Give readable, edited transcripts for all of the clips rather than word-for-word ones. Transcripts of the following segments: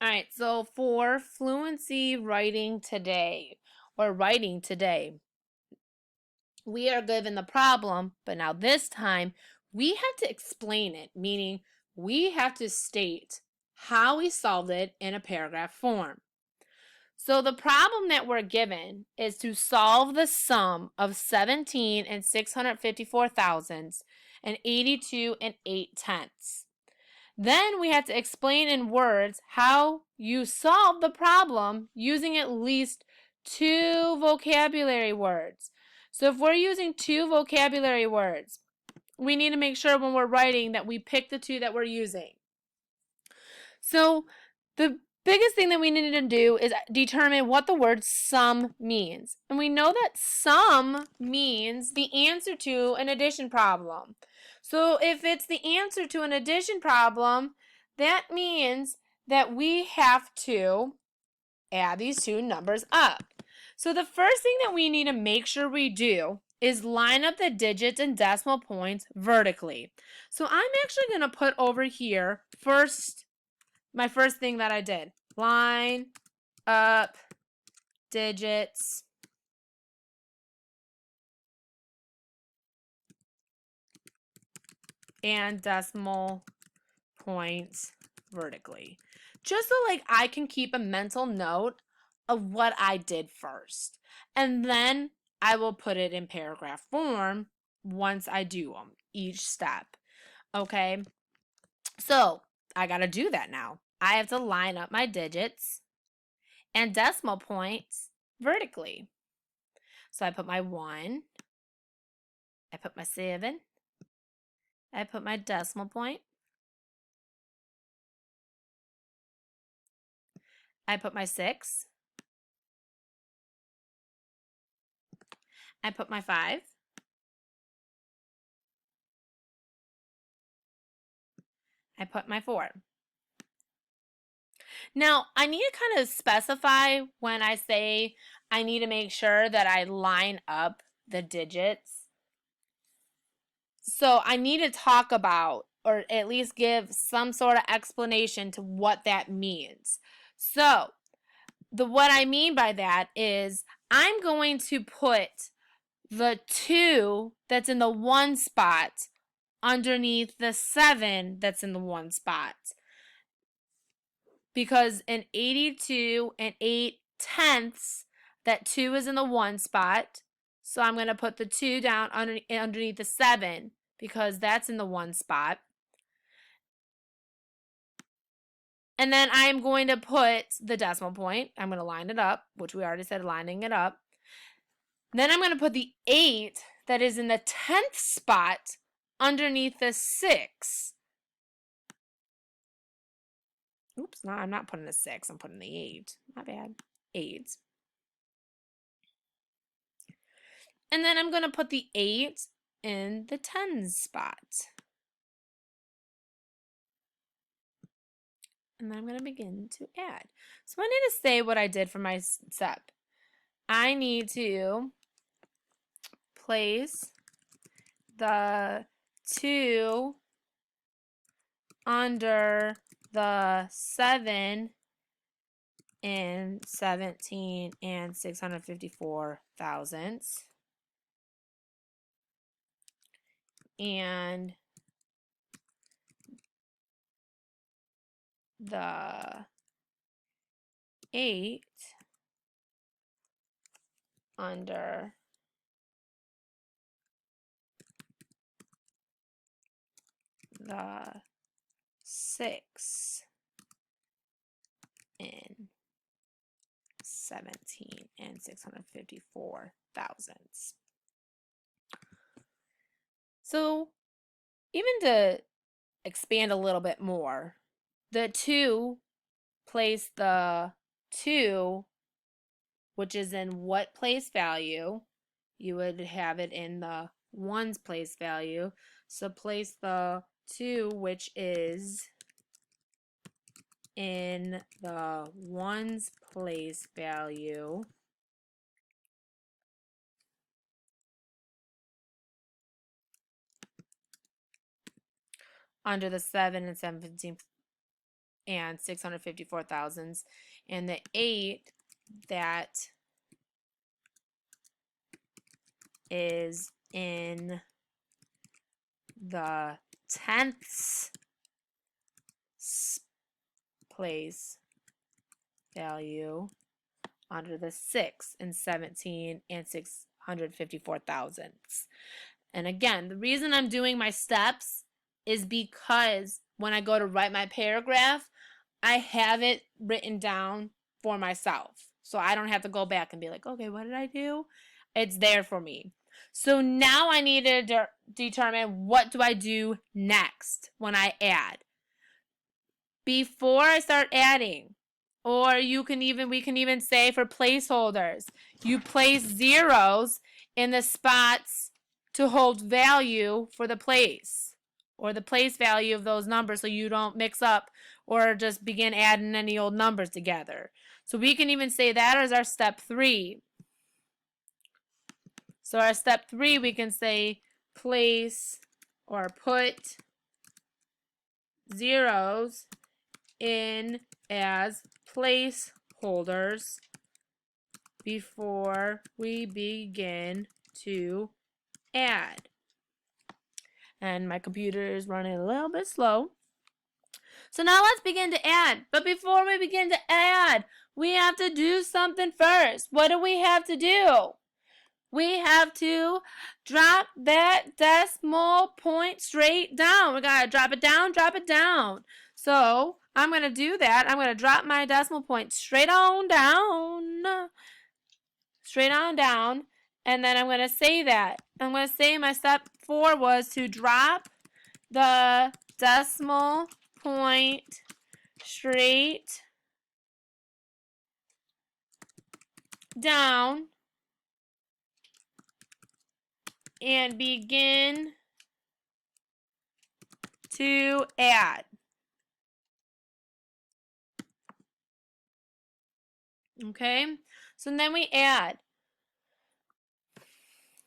All right, so for fluency writing today, we are given the problem, but now this time we have to explain it, meaning we have to state how we solved it in a paragraph form. So the problem that we're given is to solve the sum of 17 and 654 thousandths and 82 and 8 tenths. Then we have to explain in words how you solve the problem using at least 2 vocabulary words. So if we're using 2 vocabulary words, we need to make sure when we're writing that we pick the 2 that we're using. So the biggest thing that we need to do is determine what the word sum means. And we know that sum means the answer to an addition problem. So if it's the answer to an addition problem, that means that we have to add these 2 numbers up. So the first thing that we need to make sure we do is line up the digits and decimal points vertically. So I'm actually going to put over here my first thing that I did. Line up digits and decimal points vertically. Just so I can keep a mental note of what I did first. And then I will put it in paragraph form once I do each step. Okay? So, I got to do that now. I have to line up my digits and decimal points vertically. So I put my 1, I put my 7, I put my decimal point, I put my 6, I put my 5, I put my 4. Now, I need to kind of specify when I say I need to make sure that I line up the digits. So I need to talk about, or at least give some sort of explanation to what that means. So what I mean by that is I'm going to put the 2 that's in the 1 spot underneath the 7 that's in the 1 spot. Because in 82 and 8 tenths, that 2 is in the 1 spot. So I'm going to put the 2 down underneath the 7 because that's in the 1 spot. And then I'm going to put the decimal point. I'm going to line it up, which we already said lining it up. Then I'm going to put the 8 that is in the 10th spot underneath the 6. Oops, no, I'm not putting the 6. I'm putting the 8. My bad. 8. And then I'm going to put the 8 in the 10 spot. And then I'm going to begin to add. So I need to say what I did for my step. I need to place the 2 under the 7 in 17 and 654 thousandths. And the 8 under the 6 in 17 and 654 thousandths. So even to expand a little bit more, the 2, place the 2, which is in what place value? You would have it in the 1's place value. So place the 2, which is in the 1's place value, under the 7 and 17 and 654 thousandths, and the 8 that is in the tenths place value under the 6 and 17 and 654 thousandths. And again, the reason I'm doing my steps is because when I go to write my paragraph, I have it written down for myself. So I don't have to go back and be like, okay, what did I do? It's there for me. So now I need to determine what do I do next when I add. Before I start adding, or we can even say for placeholders, you place zeros in the spots to hold value for the place or the place value of those numbers so you don't mix up or just begin adding any old numbers together. So we can even say that as our step 3. So our step 3, we can say place or put zeros in as placeholders before we begin to add. And my computer is running a little bit slow. So now let's begin to add. But before we begin to add, we have to do something first. What do we have to do? We have to drop that decimal point straight down. We got to drop it down, drop it down. So I'm going to do that. I'm going to drop my decimal point straight on down. Straight on down. And then I'm going to say that. I'm going to say my step 4 was to drop the decimal point straight down and begin to add. Okay, so then we add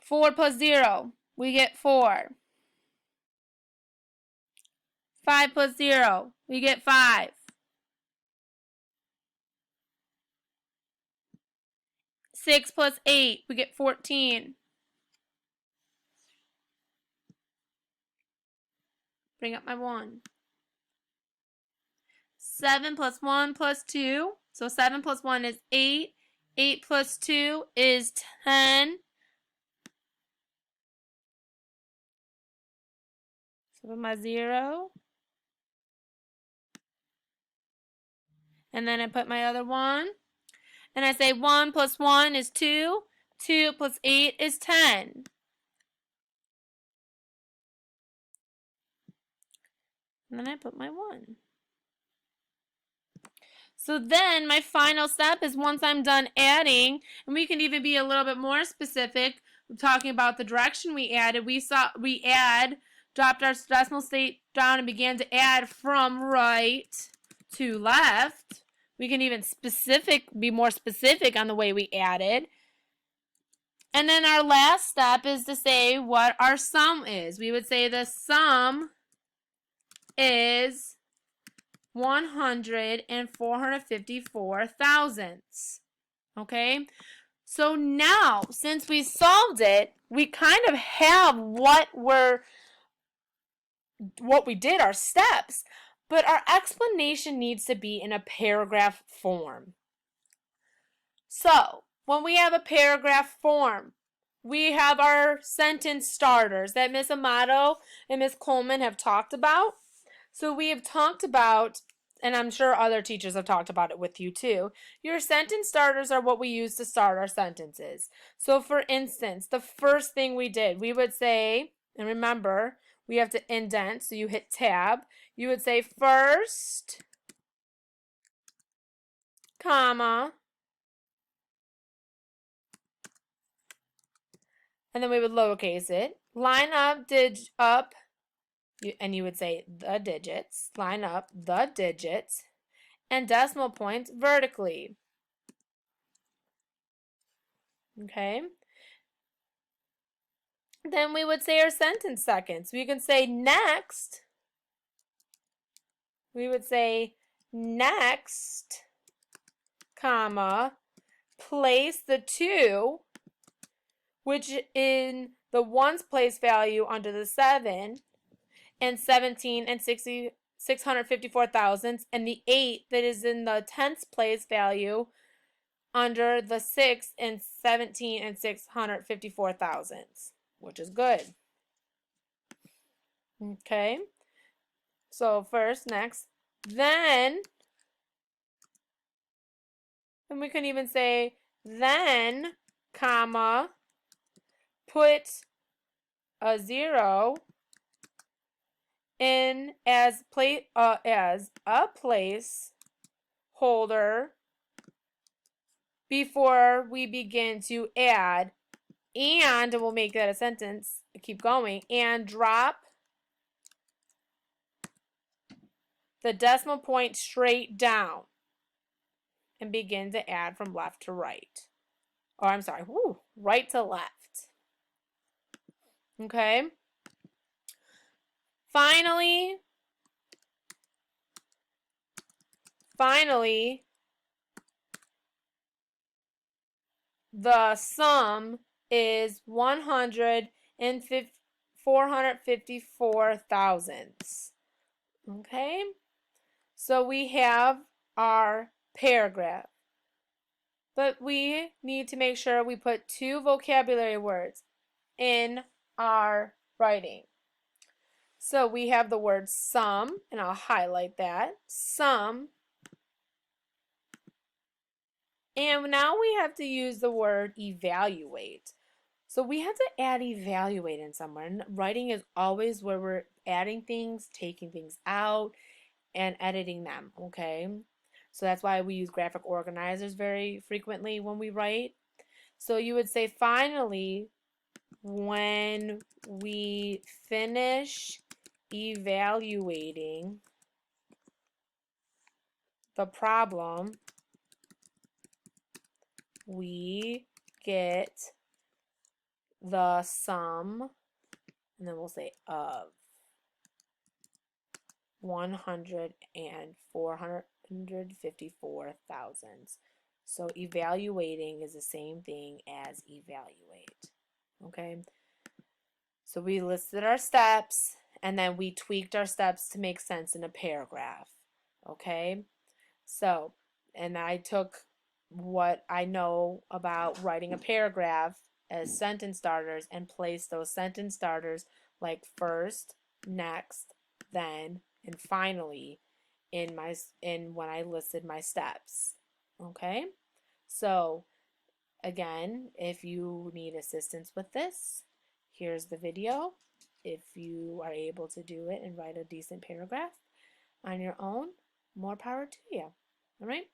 4 plus 0, we get 4. 5 plus 0, we get 5. 6 plus 8, we get 14. Bring up my 1. 7 plus 1 plus 2. So 7 plus 1 is 8. 8 plus 2 is 10. So put my 0. And then I put my other 1. And I say 1 plus 1 is 2. 2 plus 8 is 10. And then I put my 1. So then my final step is once I'm done adding, and we can even be a little bit more specific, talking about the direction we added. Dropped our decimal state down and began to add from right to left. We can even be more specific on the way we added. And then our last step is to say what our sum is. We would say the sum is 100 and 454 thousandths. Okay? So now, since we solved it, we kind of have what we did, our steps, but our explanation needs to be in a paragraph form. So, when we have a paragraph form, we have our sentence starters that Miss Amato and Miss Coleman have talked about. So we have talked about, and I'm sure other teachers have talked about it with you too, your sentence starters are what we use to start our sentences. So for instance, the first thing we did, we would say, and remember, we have to indent, so you hit tab. You would say first, comma, and then we would lowercase it. Line up, and you would say the digits. Line up the digits and decimal points vertically. Okay? Then we would say our sentence seconds. We can say next. We would say next, comma, place the 2, which in the ones place value under the 7, and 17 and 654 thousandths, and the 8 that is in the tens place value under the 6 and 17 and 654 thousandths, which is good. Okay, so first, next, then, and we can even say then, comma, put a 0 in as a place holder before we begin to add, and we'll make that a sentence, keep going, and drop the decimal point straight down and begin to add from left to right. Or I'm sorry, right to left. Okay? Finally, the sum is 454 thousandths. Okay? So we have our paragraph. But we need to make sure we put 2 vocabulary words in our writing. So we have the word sum, and I'll highlight that. Sum. And now we have to use the word evaluate. So we have to add evaluate in somewhere. And writing is always where we're adding things, taking things out, and editing them, okay? So that's why we use graphic organizers very frequently when we write. So you would say, finally, when we finish evaluating the problem, we get the sum, and then we'll say of 100 and 454 thousandths. So evaluating is the same thing as evaluate. Okay? So we listed our steps, and then we tweaked our steps to make sense in a paragraph. Okay? So, and I took what I know about writing a paragraph as sentence starters and placed those sentence starters like first, next, then, and finally in when I listed my steps. Okay? So, again, if you need assistance with this, here's the video. If you are able to do it and write a decent paragraph on your own, more power to you. All right?